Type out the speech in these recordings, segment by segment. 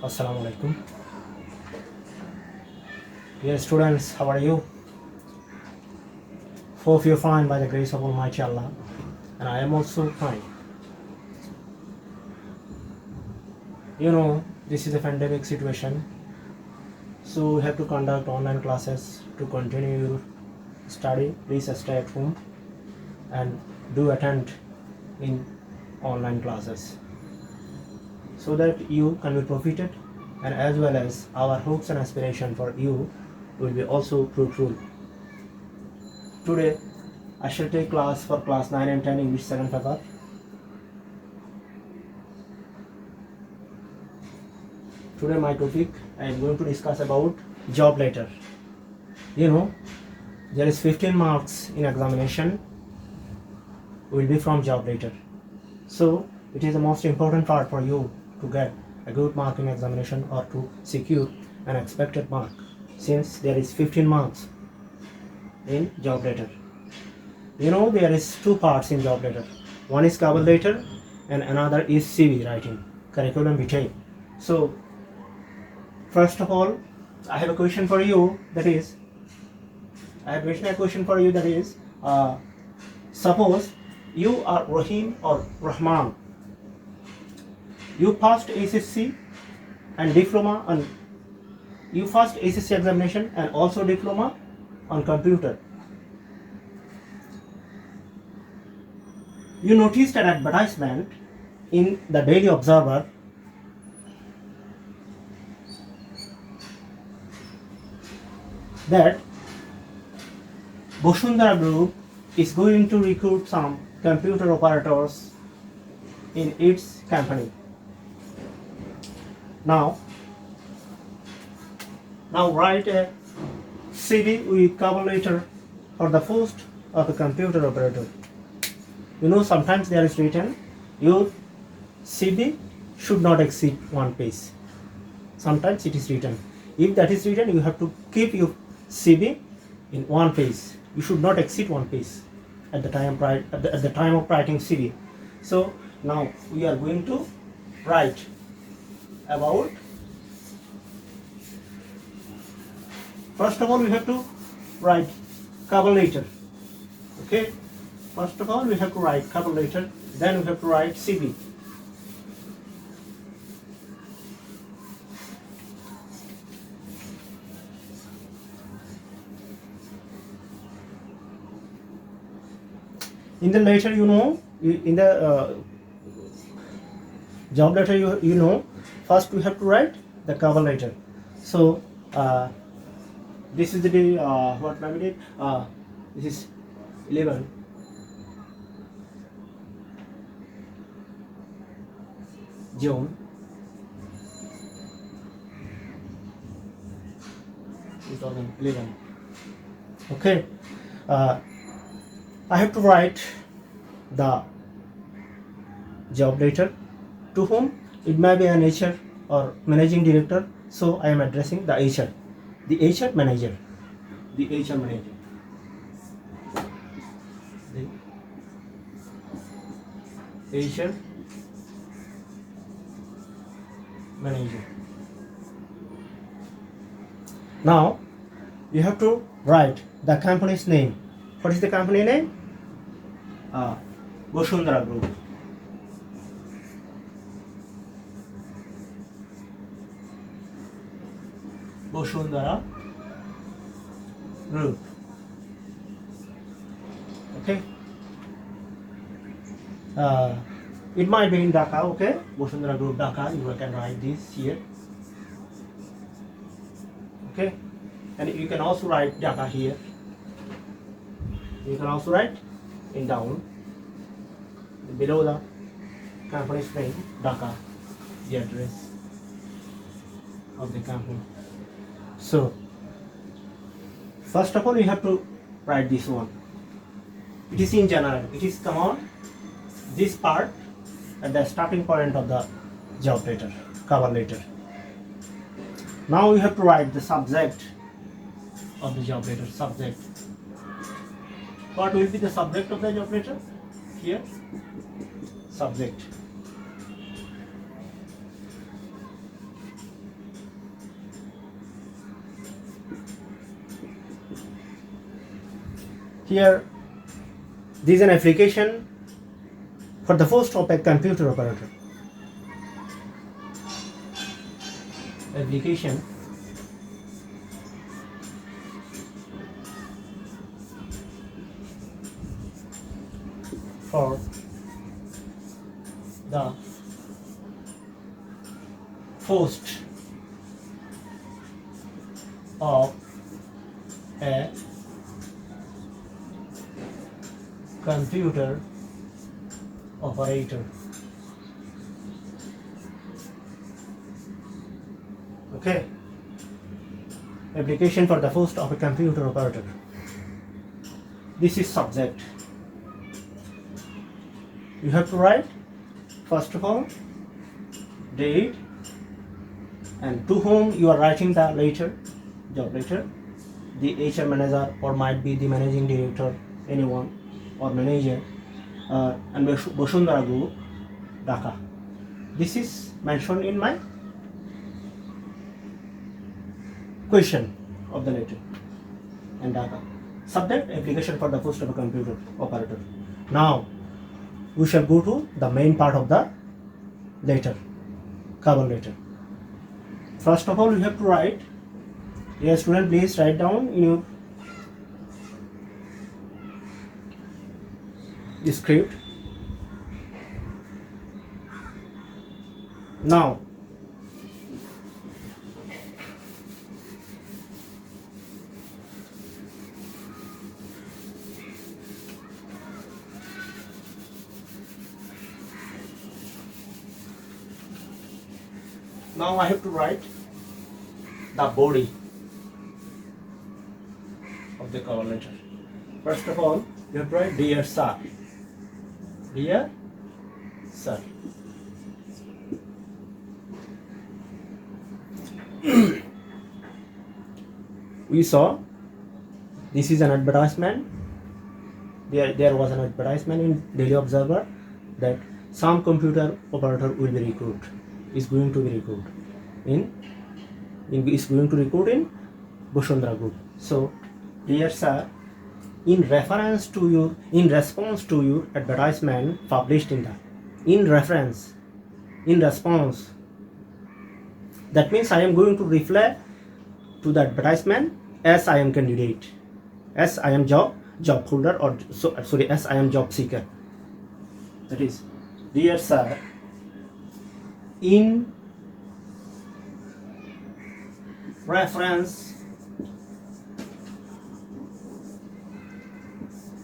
Assalamu alaikum. Dear students, how are you? Hope you're fine by the grace of Almighty Allah, and I am also fine. This is a pandemic situation, so we have to conduct online classes to continue your study. Please stay at home and do attend in online classes so that you can be profited, and as well as our hopes and aspiration for you will be also fruitful. Today I shall take class for class 9 and 10 English second paper. Today my topic, I am going to discuss about job letter. There is 15 marks in examination will be from job letter. So it is the most important part for you to get a good mark in examination or to secure an expected mark, since there is 15 marks in job letter. There is two parts in job letter. One is cover letter and another is CV writing, curriculum vitae. So first of all, I have a question for you, that is, suppose you are Rahim or Rahman. You passed SSC and diploma on, you passed SSC examination and also diploma on computer. You noticed an advertisement in the Daily Observer that Bosundara Group is going to recruit some computer operators in its company. Now write a CV with cover letter for the post of the computer operator. Sometimes there is written your CV should not exceed one page. Sometimes it is written. If that is written, you have to keep your CV in one page. You should not exceed one page at the time of writing CV. So now we are going to write about. First of all, we have to write cover letter. Okay. First of all, we have to write cover letter. Then we have to write CV. In the letter, in the job letter, first we have to write the cover letter. So this is the day, what time it is? This is 11 June 2011. Okay. I have to write the job letter. To whom? It may be an HR or managing director. So I am addressing the HR, the HR manager, the HR manager, the HR manager. Now you have to write the company's name. What is the company name? Bosundara Group. Bosundara Group. Okay. It might be in Dhaka. Okay. Bosundara Group Dhaka. You can write this here. Okay. And you can also write Dhaka here. You can also write in down below the company's name, Dhaka, the address of the company. So first of all, you have to write this one. It is in general. It is come on this part at the starting point of the job letter, cover letter. Now you have to write the subject of the job letter. Subject. What will be the subject of the job letter? Here, subject. here this is an application for the post of a computer operator. Application for the post of a computer operator. Okay, application for the post of a computer operator. This is subject. You have to write first of all date and to whom you are writing the letter, job letter, the HR manager or might be the managing director, anyone or manager, and Bosundara Group, Dhaka. This is mentioned in my question of the letter and Dhaka. Subject, application for the post of a computer operator. Now we shall go to the main part of the letter, cover letter. First of all, you have to write. Dear student, please write down in your script. Now, I have to write the body of the cover letter. First of all, you have to write dear sir. Dear sir. We saw this is an advertisement. There was an advertisement in Daily Observer that some computer operator will be recruited. Is going to be recruited in Bosundara Group. So, dear sir, in response to your advertisement published in response, that means I am going to reply to the advertisement as I am candidate, as I am job holder, or as I am job seeker. That is, dear sir, in reference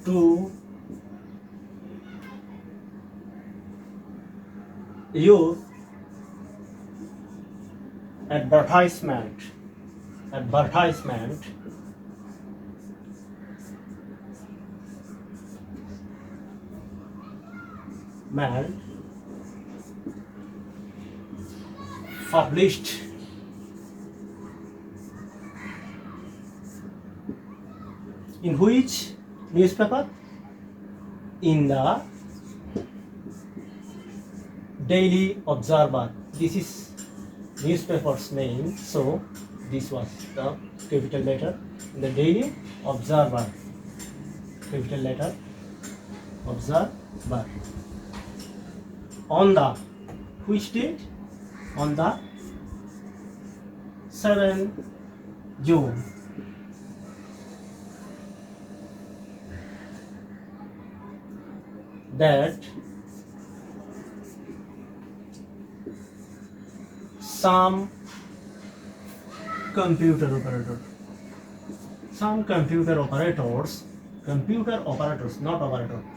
to your advertisement published in which newspaper? In the Daily Observer. This is newspaper's name, so this was the capital letter in the Daily Observer. Capital letter Observer. On the which date? On the 7th June. That some computer operators, not operators,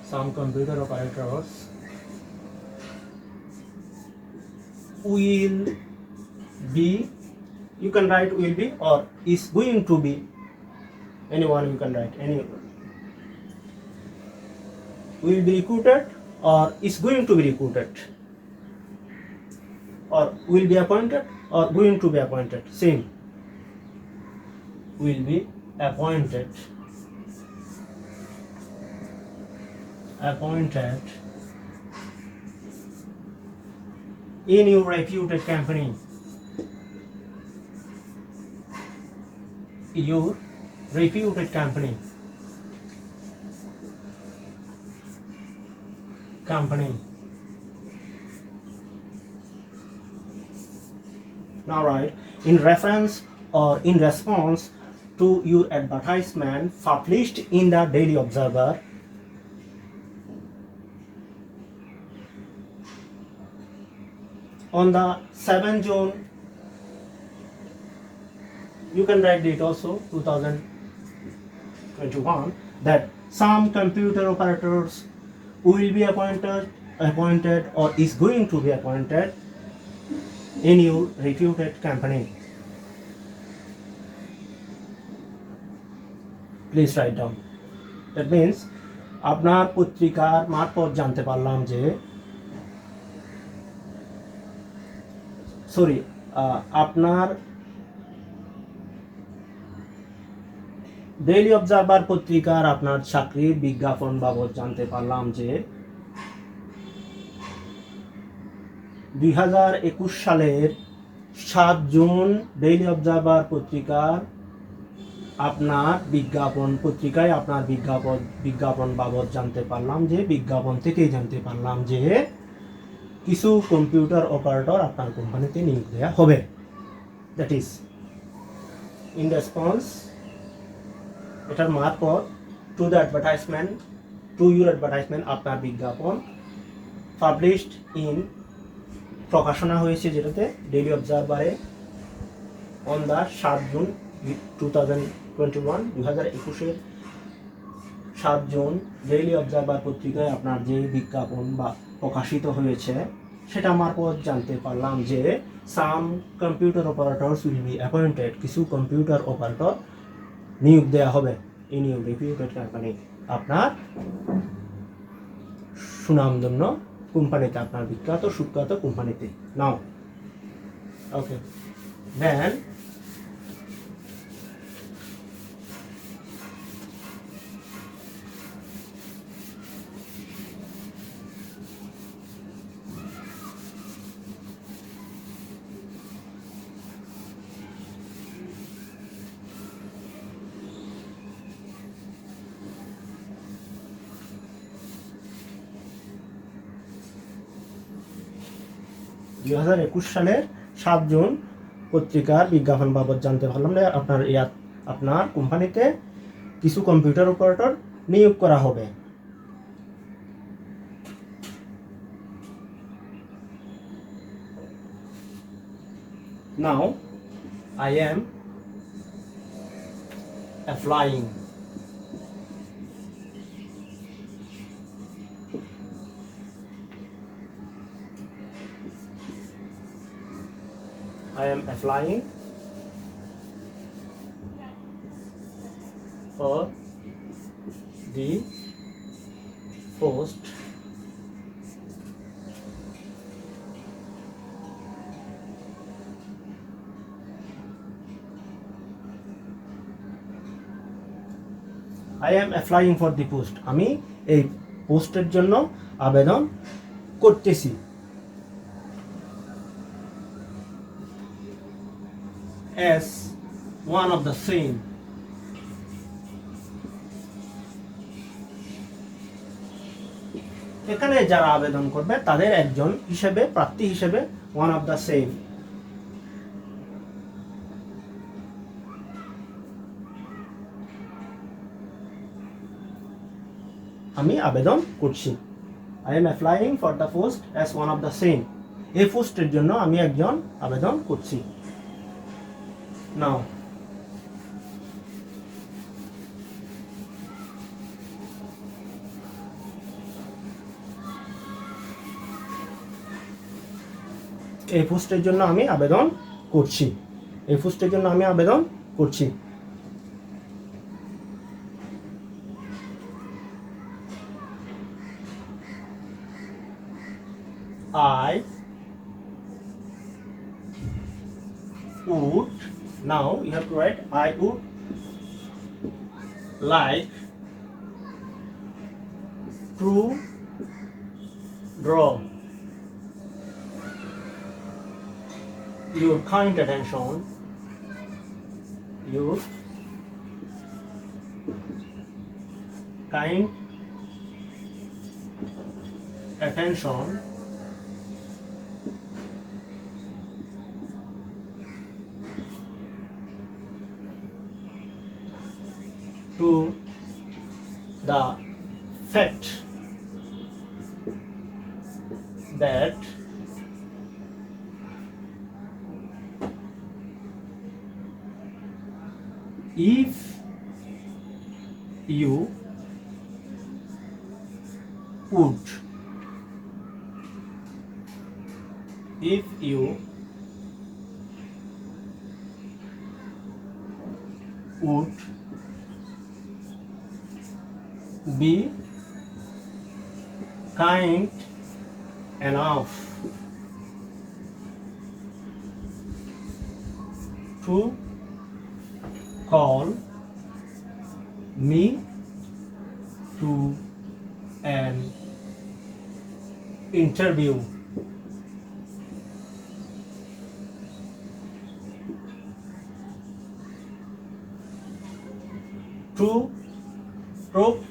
some computer operators will be, you can write will be or is going to be, anyone you can write, any will be recruited or is going to be recruited or will be appointed or going to be appointed, same, will be appointed in your reputed company your reputed company. Now write, in reference or in response to your advertisement published in the Daily Observer on the 7th June, you can write it also 2021, that some computer operators will be appointed or is going to be appointed in your reputed company. Please write down. That means আপনার পত্রিকার মারফত জানতে পারলাম যে আপনার daily observer পত্রিকার আপনার চাকরির বিজ্ঞাপন বাবদ জানতে পারলাম যে 2021 সালের 7 জুন ডেইলি অবজারভার পত্রিকার আপনার পত্রিকায় আপনার বিজ্ঞাপন বাবদ জানতে পারলাম যে বিজ্ঞাপন থেকেই জানতে পারলাম যে কিছু কম্পিউটার অপারেটর আপনার কোম্পানিতে নিয়োগ দেওয়া হবে। দ্যাট ইজ ইন রেসপন্স এটার মারফত টু ইউর অ্যাডভার্টাইজমেন্ট আপনার বিজ্ঞাপন পাবলিশড ইন প্রকাশনা হয়েছে যেটাতে ডেইলি অবজারভারে on the 7 June 2021 7 June Daily Observer পত্রিকায় আপনার যে বিজ্ঞাপন বা প্রকাশিত হয়েছে সেটা মারফত জানতে পারলাম যে some computer operators will be appointed, কিছু কম্পিউটার অপারেটর নিয়োগ দেওয়া হবে ইন ইউর রেপুটেড কোম্পানি, আপনার সুনামধন্য কোম্পানিতে, আপনার বিখ্যাত সুখ্যাত কোম্পানিতে। নাও ওকে, দেন সালের 7 জুন পত্রিকার বিজ্ঞাপন বাবদ জানতে পারলাম যে আপনার কোম্পানিতে কিছু কম্পিউটার অপারেটর নিয়োগ করা হবে। Now I am applying for the post আমি এই পোস্টের জন্য আবেদন করতেছি। as one of the same, এখানে যারা আবেদন করবে তাদের একজন হিসেবে, প্রার্থী হিসেবে one of the same, আমি আবেদন করছি। I am applying for the post as one of the same, এই পোস্টের জন্য আমি একজন আবেদন করছি। Now এই পোস্টের জন্য আমি আবেদন করছি। I would, now you have to write, I would like to draw your kind attention kind attention to the fact that if you would be kind enough to call me to an interview. To prove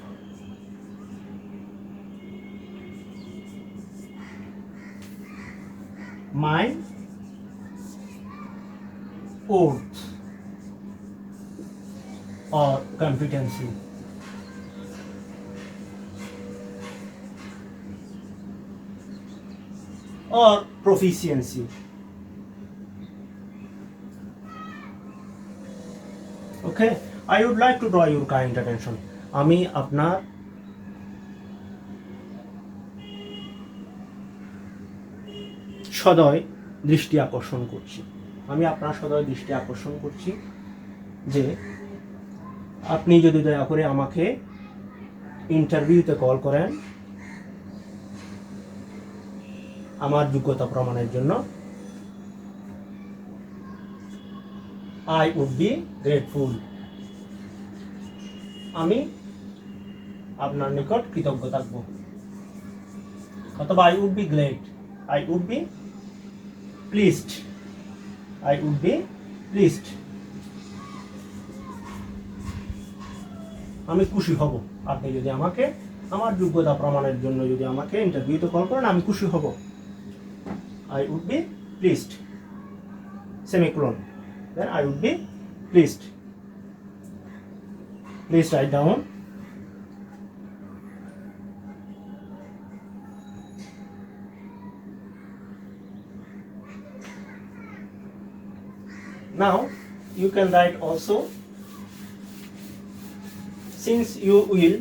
my worth or competency. Or proficiency. Okay, I would like to draw your kind attention. আমি আপনার সদয় দৃষ্টি আকর্ষণ করছি যে আপনি যদি দয়া করে আমাকে ইন্টারভিউতে কল করেন আমার যোগ্যতা প্রমাণের জন্য, I would be grateful. আমি আপনার নিকট কৃতজ্ঞ থাকব। অথবা I would be glad, I would be pleased, I would be pleased. আমি খুশি হব আপনি যদি আমাকে আমার যোগ্যতা প্রমাণের জন্য যদি আমাকে ইন্টারভিউতে কল করেন, আমি খুশি হব। I would be pleased. Semicolon. Then I would be pleased. Please write down. Now you can write also, since you will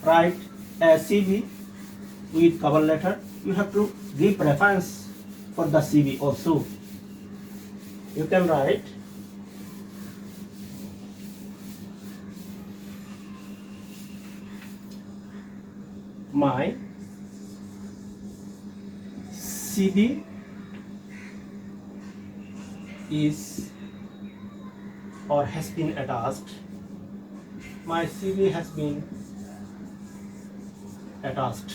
write a CV with cover letter, you have to give reference for the CV also. You can write my CV is or has been attached. My CV has been attached.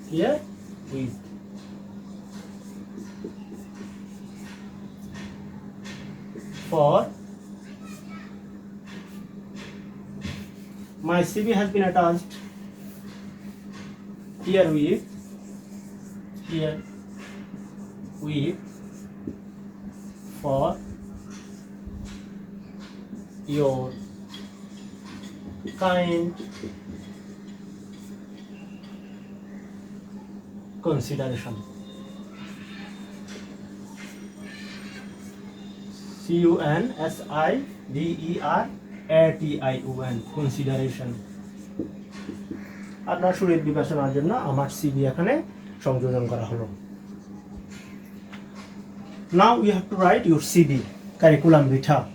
Here with for my CV has been attached here with for your kind consideration. CONSIDERATION, consideration. আপনার সুরের বিবেচনার জন্য আমার CV এখানে সংযোজন করা হলো। Now you have to write your CV, curriculum vitae.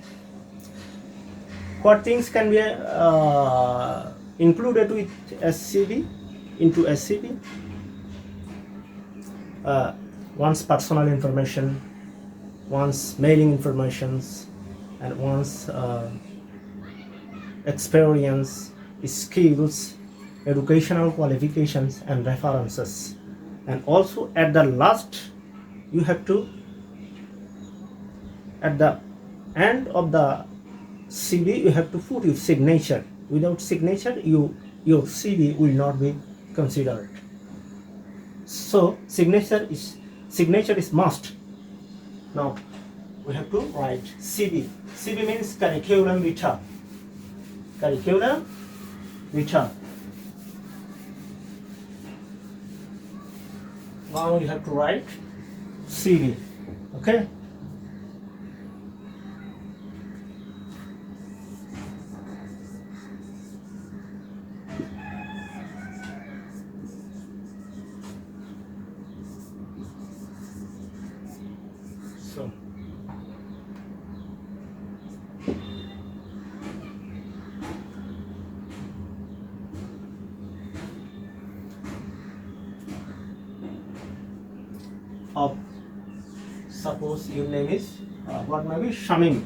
What things can be included with SCV into SCV? One's personal information, one's mailing informations, and one's experience, skills, educational qualifications, and references. And also at the last you have to, at the end of the CV, you have to put your signature. Without signature, your CV will not be considered. So signature is must. Now we have to write CV. CV means curriculum vitae. Curriculum vitae. Now you have to write CV. Okay. So suppose your name is what may be Shamim.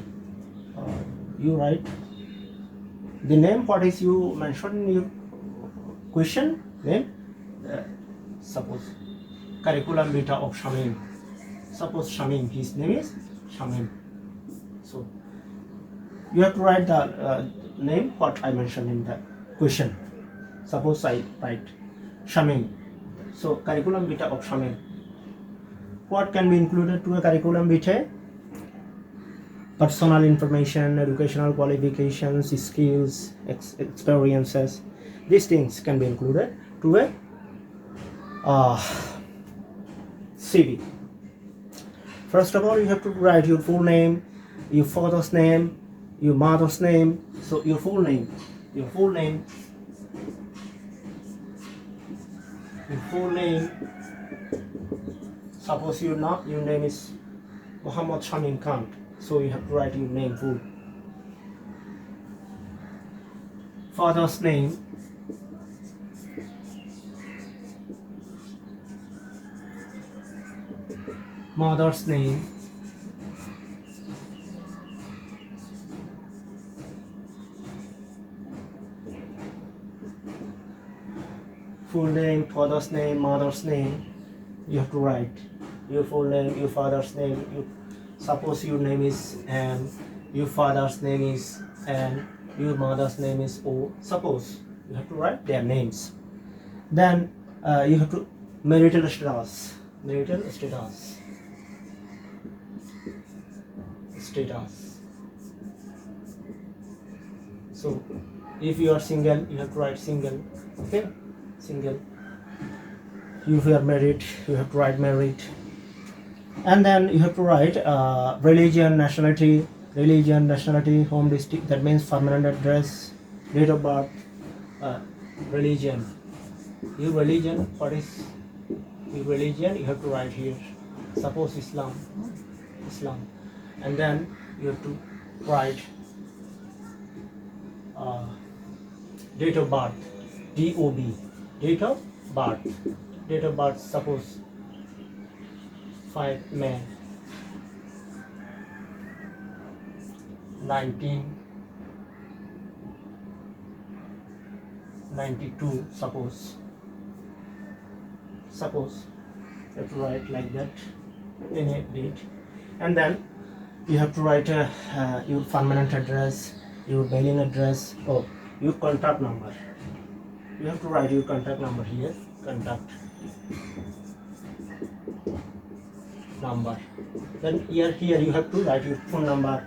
You write the name. What is you mentioned in your question name? Suppose curriculum vitae of Shamim. Suppose Shamim, his name is Shamim. So you have to write the name what I mentioned in the question. Suppose I write Shamim. So curriculum vitae of Shamim. What can be included to a curriculum vitae? Personal information, educational qualifications, skills, experiences. These things can be included to a CV. First of all, you have to write your full name, your father's name, your mother's name. So your full name. Suppose your name is Muhammad Shamim Khan. So you have to write your name full. Father's name. Mother's name. Full name, father's name, mother's name. You have to write your full name, your father's name. Suppose your name is M, your father's name is N, your mother's name is O. Suppose you have to write their names. Then you have to marital status. So if you are single, you have to write single. Okay, single. If you are married, you have to write married. And then you have to write religion, nationality, home district. That means permanent address, date of birth, religion. Your religion, what is your religion? You have to write here. Suppose Islam. And then you have to write date of birth, DOB, date of birth. Suppose 5 May 1992. Suppose you have to write like that, any date. And then you have to write your permanent address, your mailing address, or your contact number. You have to write your contact number here, contact number. Then here you have to write your phone number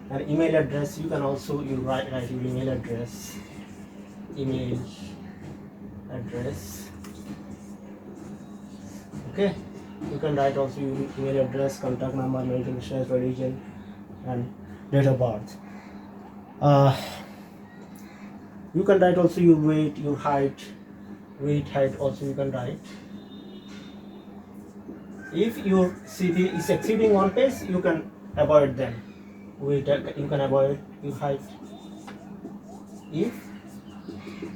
and email address. You can also write your email address. Okay, you can write also your email address, contact number, marital status, religion, and date of birth. You can write also your weight, your height also you can write. If your CV is exceeding 1 page, you can avoid them. Weight, you can avoid your height. If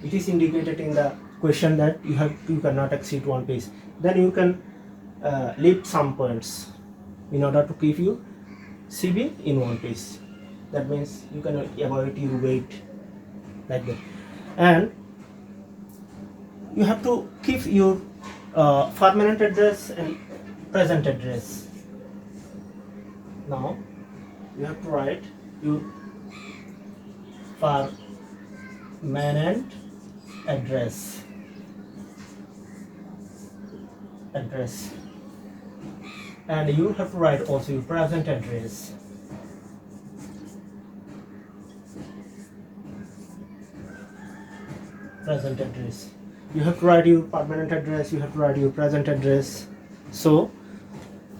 it is indicated in the question that you cannot exceed 1 page, then you can leave some points in order to keep your CV in 1 page. That means you can avoid your weight like that. And you have to keep your permanent address and present address. Now you have to write you permanent address, and you have to write also your present address. You have to write your permanent address, you have to write your present address. So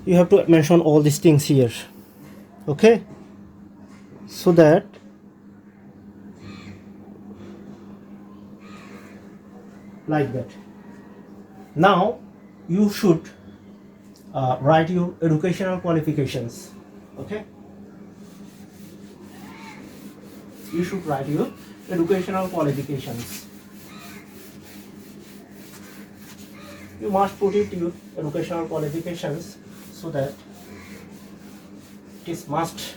you have to mention all these things here, okay, so that like that. Now you should write your educational qualifications, okay. You should write your educational qualifications. You must put it your educational qualifications so that it is must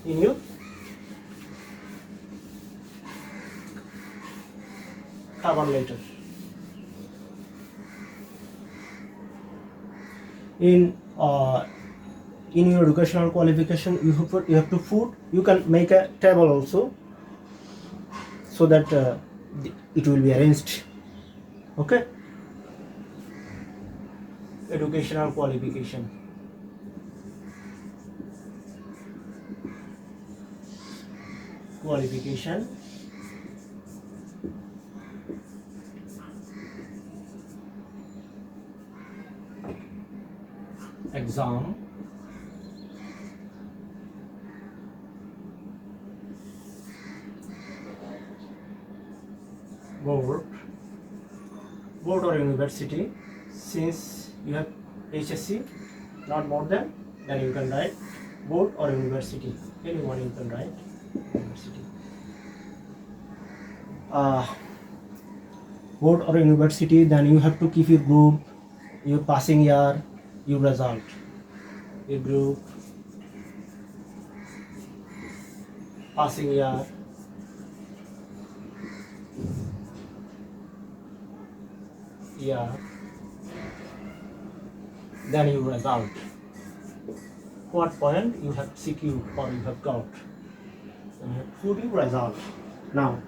in your cover letter. In your educational qualification, you have to put. You can make a table also, so that it will be arranged. Okay. Educational qualification. Exam. Board or university. Since you have HSC, not more than, then you can write board or university. Anyone you can write university. Board or university. Then you have to keep your group, your passing year, your result, your group, passing year, then your result, what point you have secured or you have got, then you have to put your result. Now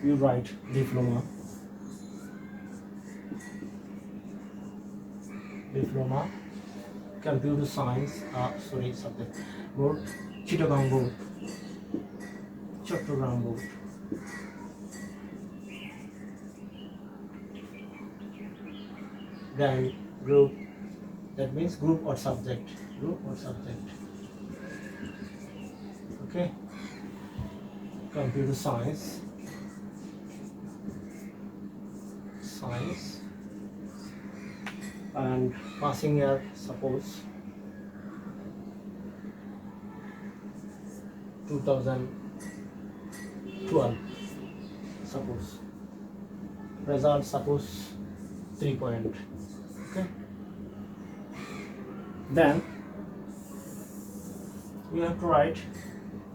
you write diploma, computer science, subject, board, Chittagong board, Chattogram board. Then group, that means group or subject. Okay. Computer science, and passing year, suppose 2012, suppose result, suppose 3 point. Okay. Then you have to write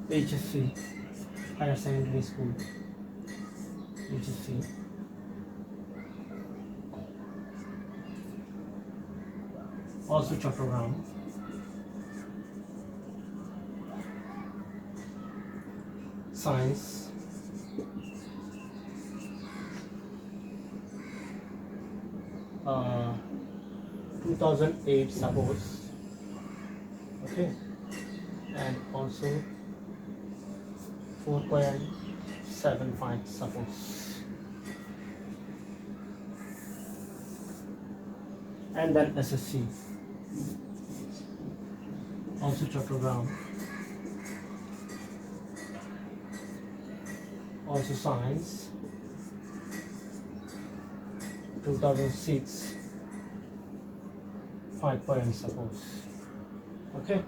HSC, higher secondary school, HSC. Also Chattogram. Science. 2008, suppose. Okay. And also 4.75, suppose. And then SSC. Also Chattogram. Also science. 2006, 5 points, suppose. Okay,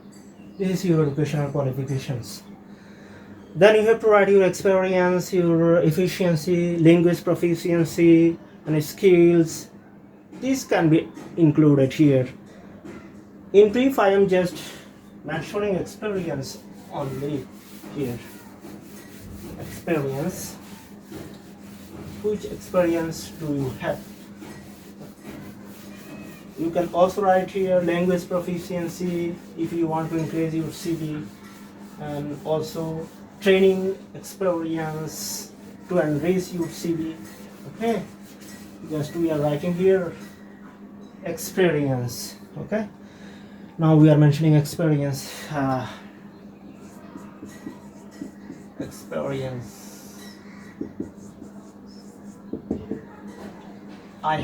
this is your educational qualifications. Then you have to write your experience, your efficiency, language proficiency, and skills. These can be included here. In brief, I am just mentioning experience only here. Experience. Which experience do you have? You can also write here language proficiency if you want to increase your CV, and also training experience to enrich your CV. Okay, just we are writing here experience. Okay, now we are mentioning experience. Experience. I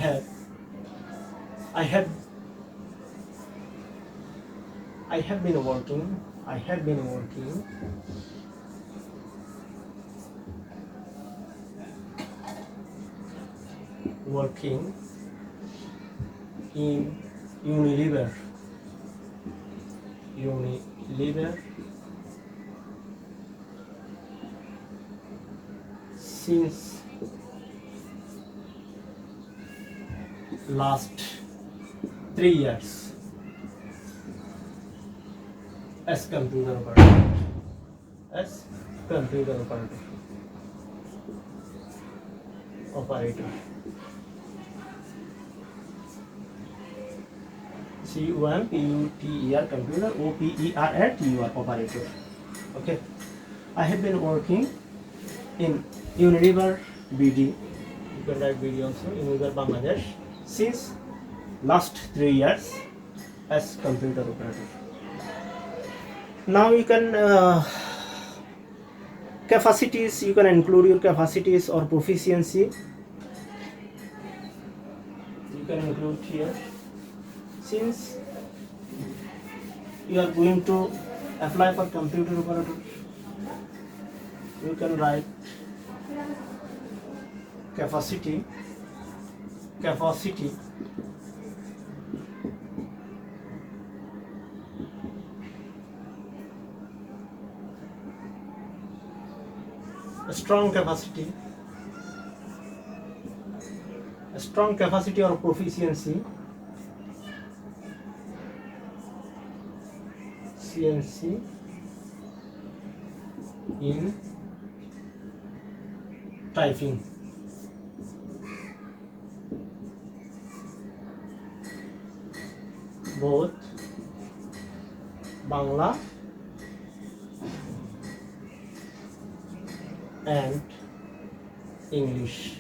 have been working. I have been working in Unilever since last 3 years as computer operator. Operator. CUMPUTER computer, OPERATUR operator. Okay, I have been working in Unilever BD. You can write BD also, Unilever Bangladesh, since last 3 years as computer operator. Now you can capacities. You can include your capacities or proficiency. You can include here. Since you are going to apply for computer operator, you can write capacity a strong capacity or proficiency, CNC in typing. Both Bangla and English.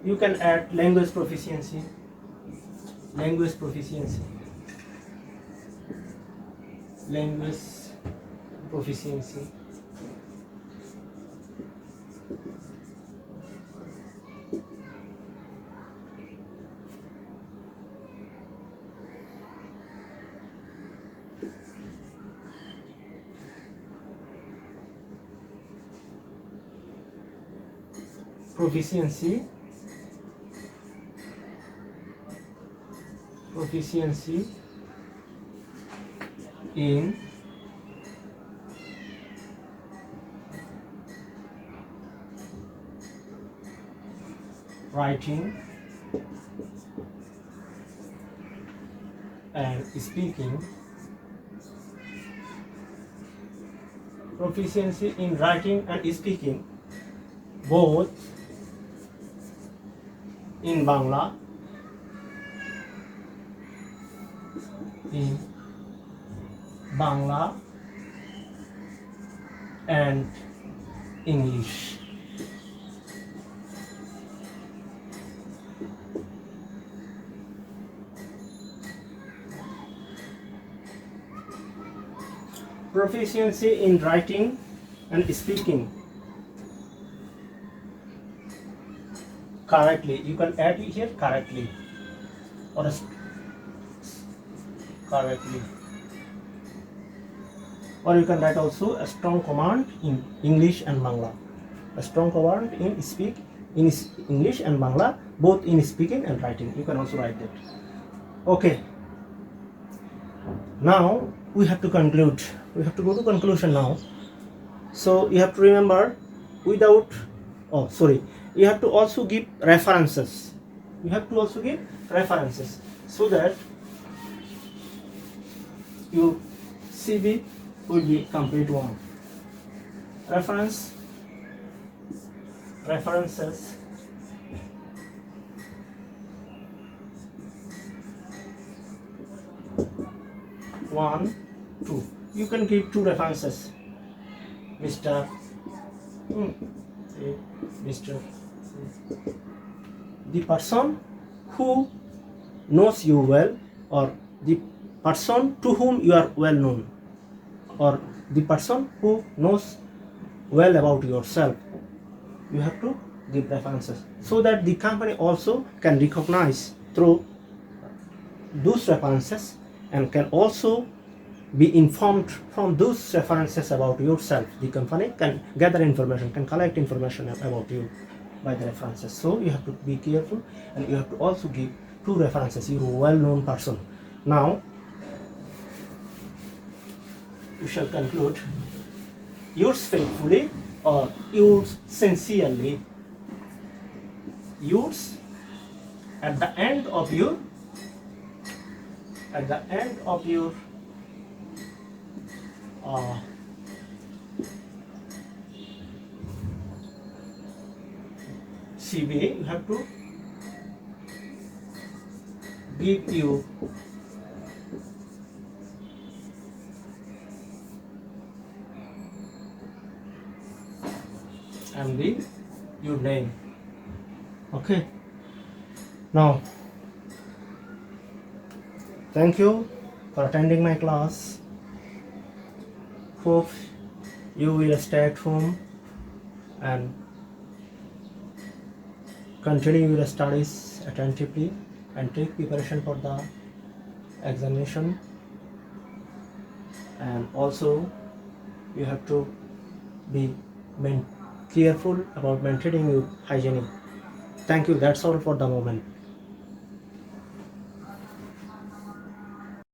You can add language proficiency. Proficiency in writing and speaking. Proficiency in writing and speaking both in Bangla and English. Proficiency in writing and speaking correctly. You can add it here correctly or correctly. Or you can write also a strong command in English and Bangla. A strong command in English and Bangla, both in speaking and writing. You can also write that. Okay. Now we have to conclude. We have to go to conclusion now. So you have to remember you have to also give references. So that your CV will be complete one. References 1, 2. You can give two references. Mr. Mr. The person who knows you well, or the person to whom you are well known, or the person who knows well about yourself. You have to give references so that the company also can recognize through those references and can also be informed from those references about yourself. The company can gather information, can collect information about you by the references. So you have to be careful, and you have to also give two references. You're a well-known person. Now you shall conclude. Yours faithfully, or yours sincerely. Yours at the end of your CV, you have to give you and your name. Okay. Now, thank you for attending my class. Hope you will stay at home and continue your studies attentively and take preparation for the examination. And also you have to be careful about maintaining your hygiene. Thank you. That's all for the moment.